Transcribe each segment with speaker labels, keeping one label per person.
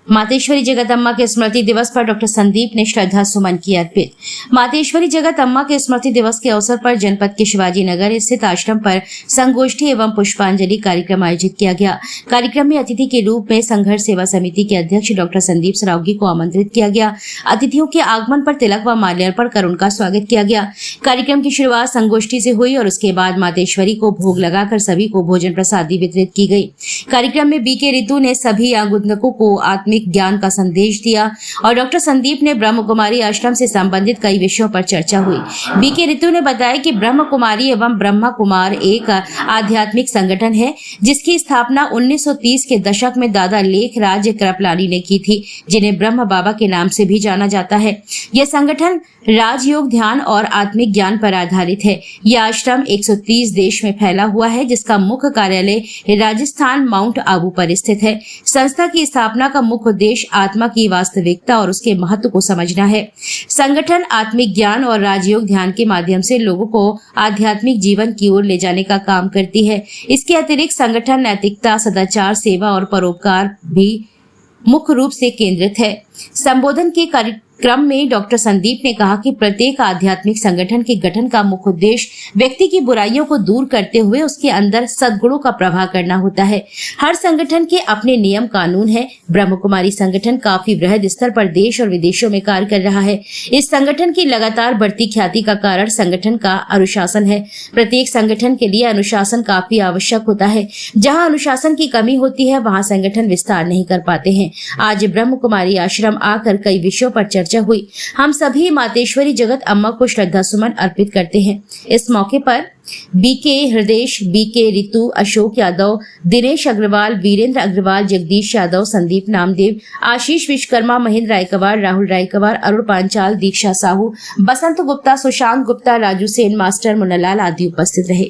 Speaker 1: मातेश्वरी जगदम्बा के स्मृति दिवस पर डॉक्टर संदीप ने श्रद्धा सुमन किए अर्पित। मातेश्वरी जगदम्बा के स्मृति दिवस के अवसर पर जनपद के शिवाजी नगर स्थित आश्रम पर संगोष्ठी एवं पुष्पांजलि कार्यक्रम आयोजित किया गया। कार्यक्रम में अतिथि के रूप में संघर्ष सेवा समिति के अध्यक्ष डॉक्टर संदीप सरावगी को आमंत्रित किया गया। अतिथियों के आगमन पर तिलक व माल्यार्पण कर उनका स्वागत किया गया। कार्यक्रम की शुरुआत संगोष्ठी से हुई और उसके बाद मातेश्वरी को भोग लगाकर सभी को भोजन प्रसादी वितरित की गई। कार्यक्रम में बीके ऋतु ने सभी आगंतुकों को आत्मिक ज्ञान का संदेश दिया और डॉक्टर संदीप ने ब्रह्म कुमारी आश्रम से संबंधित कई विषयों पर चर्चा हुई। बीके ऋतु ने बताया कि ब्रह्म कुमारी एवं ब्रह्मा कुमार एक आध्यात्मिक संगठन है जिसकी स्थापना 1930 के दशक में दादा लेखराज कृपलानी ने की थी, जिन्हें ब्रह्म बाबा के नाम से भी जाना जाता है। यह संगठन राजयोग, ध्यान और आत्मिक ज्ञान पर आधारित है। यह आश्रम 130 देश में फैला हुआ है, जिसका मुख्य कार्यालय राजस्थान माउंट आबू पर स्थित है। संस्था की स्थापना का मुख्य उद्देश्य आत्मा की वास्तविकता और उसके महत्व को समझना है। संगठन आत्मिक ज्ञान और राजयोग ध्यान के माध्यम से लोगों को आध्यात्मिक जीवन की ओर ले जाने का काम करती है। इसके अतिरिक्त संगठन नैतिकता, सदाचार, सेवा और परोपकार भी मुख्य रूप से केंद्रित है। संबोधन के कार्यक्रम में डॉक्टर संदीप ने कहा कि प्रत्येक आध्यात्मिक संगठन के गठन का मुख्य उद्देश्य व्यक्ति की बुराइयों को दूर करते हुए उसके अंदर सद्गुणों का प्रवाह करना होता है। हर संगठन के अपने नियम कानून है। ब्रह्म कुमारी संगठन काफी वृहद स्तर पर देश और विदेशों में कार्य कर रहा है। इस संगठन की लगातार बढ़ती ख्याति का कारण संगठन का अनुशासन है। प्रत्येक संगठन के लिए अनुशासन काफी आवश्यक होता है। जहाँ अनुशासन की कमी होती है वहाँ संगठन विस्तार नहीं कर पाते हैं। आज ब्रह्म कुमारी आश्रम आकर कई विषयों पर चर्चा हुई। हम सभी मातेश्वरी जगत अम्मा को श्रद्धा सुमन अर्पित करते हैं। इस मौके पर बीके हृदय, बीके ऋतु, अशोक यादव, दिनेश अग्रवाल, वीरेंद्र अग्रवाल, जगदीश यादव, संदीप नामदेव, आशीष विश्वकर्मा, महेंद्र रायकवार, राहुल रायकवार, अरुण पांचाल, दीक्षा साहू, बसंत गुप्ता, सुशांत गुप्ता, राजू सेन मास्टर, मुन्नालाल आदि उपस्थित रहे।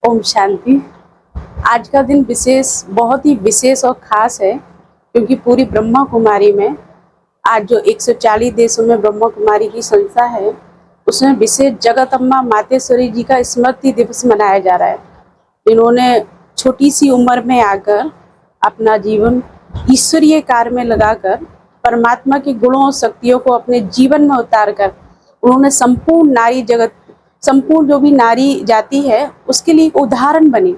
Speaker 2: ओम शांति। आज का दिन बहुत ही विशेष और खास है, क्योंकि पूरी ब्रह्मा कुमारी में आज जो 140 देशों में ब्रह्मा कुमारी की संस्था है, उसमें विशेष जगदम्बा मातेश्वरी जी का स्मृति दिवस मनाया जा रहा है। इन्होंने छोटी सी उम्र में आकर अपना जीवन ईश्वरीय कार्य में लगाकर परमात्मा के गुणों और शक्तियों को अपने जीवन में उतारकर उन्होंने संपूर्ण नारी जगत, संपूर्ण जो भी नारी जाति है, उसके लिए एक उदाहरण बनी।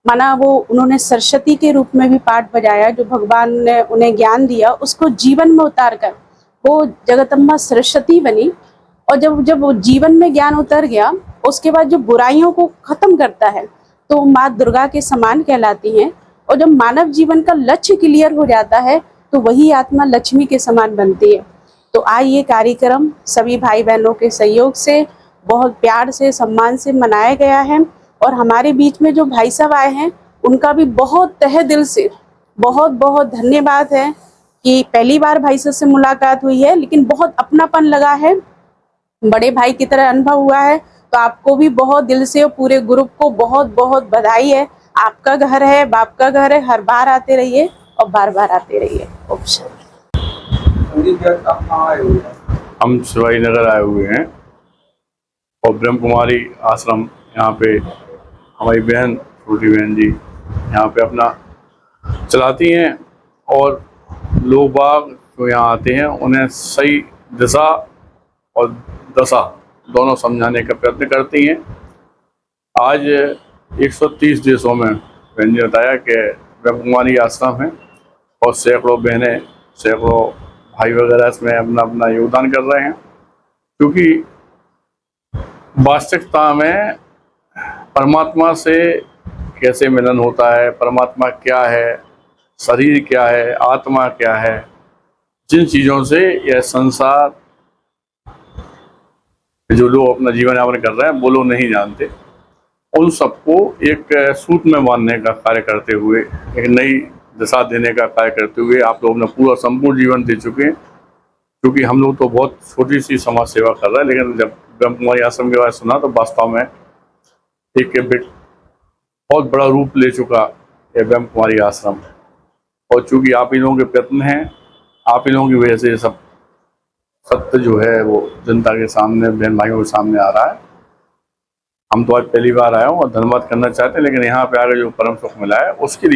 Speaker 2: माना वो उन्होंने सरस्वती के रूप में भी पाठ बजाया, जो भगवान ने उन्हें ज्ञान दिया उसको जीवन में उतार कर वो जगदम्बा सरस्वती बनी। और जब वो जीवन में ज्ञान उतर गया, उसके बाद जो बुराइयों को खत्म करता है तो वो माँ दुर्गा के समान कहलाती हैं। और जब मानव जीवन का लक्ष्य क्लियर हो जाता है तो वही आत्मा लक्ष्मी के समान बनती है। तो आज ये कार्यक्रम सभी भाई बहनों के सहयोग से बहुत प्यार से, सम्मान से मनाया गया है। और हमारे बीच में जो भाई साहब आए हैं, उनका भी बहुत तहे दिल से बहुत बहुत धन्यवाद है कि पहली बार भाई साहब से मुलाकात हुई है, लेकिन बहुत अपनापन लगा है, बड़े भाई की तरह अनुभव हुआ है। तो आपको भी बहुत दिल से और पूरे ग्रुप को बहुत बहुत बधाई है। आपका घर है, बाप का घर है, हर बार आते रहिए और बार बार आते रहिए।
Speaker 3: हम शिवाजी नगर आए हुए हैं और ब्रह्म कुमारी आश्रम यहाँ पे हमारी बहन, छोटी बहन जी यहाँ पे अपना चलाती हैं और लोग बाग जो यहाँ आते हैं उन्हें सही दिशा और दशा दोनों समझाने का प्रयत्न करती हैं। आज 130 देशों में बहन जी बताया कि ब्रह्म कुमारी आश्रम है और सैकड़ों बहनें, सैकड़ों भाई वगैरह इसमें अपना अपना योगदान कर रहे हैं, क्योंकि वास्तविकता में परमात्मा से कैसे मिलन होता है, परमात्मा क्या है, शरीर क्या है, आत्मा क्या है, जिन चीज़ों से यह संसार जो लोग अपना जीवन यापन कर रहे हैं वो लोग नहीं जानते, उन सबको एक सूत्र में बांधने का कार्य करते हुए, एक नई दिशा देने का कार्य करते हुए आप लोग अपना पूरा संपूर्ण जीवन दे चुके हैं। क्योंकि हम लोग तो बहुत छोटी सी समाज सेवा कर रहे हैं, लेकिन जब ब्रह्म कुमारी आश्रम के बारे में सुना तो वास्तव में एक बहुत बड़ा रूप ले चुका है ब्रह्म कुमारी आश्रम। और चूँकि आप इन लोगों के प्रयत्न हैं, आप इन लोगों की वजह से सब सत्य जो है वो जनता के सामने, बहन भाइयों के सामने आ रहा है। हम तो आज पहली बार आए हूँ और धन्यवाद करना चाहते हैं, लेकिन यहाँ पे आकर जो परम सुख मिला है उसके लिए